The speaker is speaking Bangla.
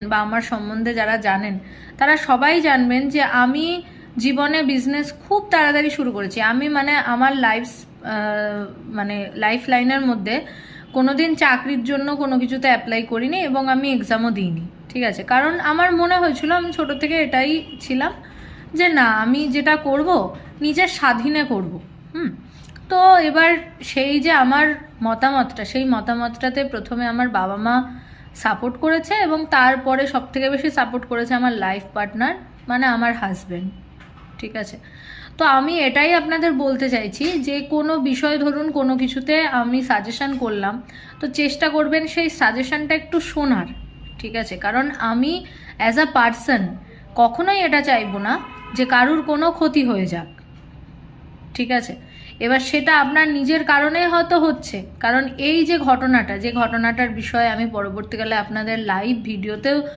বা আমার সম্বন্ধে যারা জানেন তারা সবাই জানবেন যে আমি জীবনে বিজনেস খুব তাড়াতাড়ি শুরু করেছি। আমি মানে আমার লাইফ লাইনের মধ্যে কোনোদিন চাকরির জন্য কোনো কিছুতে অ্যাপ্লাই করিনি এবং আমি এক্সামও দিইনি, ঠিক আছে? কারণ আমার মনে হয়েছিল, আমি ছোট থেকে এটাই ছিলাম যে না, আমি যেটা করব নিজের স্বাধীনে করব। তো এবার সেই যে আমার মতামতটা, সেই মতামতটাতে প্রথমে আমার বাবা মা সাপোর্ট করেছে এবং তারপরে সবথেকে বেশি সাপোর্ট করেছে আমার লাইফ পার্টনার, মানে আমার হাজব্যান্ড, ঠিক আছে? তো আমি এটাই আপনাদের বলতে চাইছি যে কোনো বিষয়, ধরুন কোনো কিছুতে আমি সাজেশন করলাম, তো চেষ্টা করবেন সেই সাজেশনটা একটু শোনার, ঠিক আছে? কারণ আমি অ্যাজ আ পার্সন কখনোই এটা চাইবো না যে কারুর কোনো ক্ষতি হয়ে যাক, ঠিক আছে? এবার সেটা আপনার নিজের কারণে হয়তো হচ্ছে, কারণ এই যে ঘটনাটার বিষয়ে আমি পরবর্তীকালে আপনাদের লাইভ ভিডিওতেও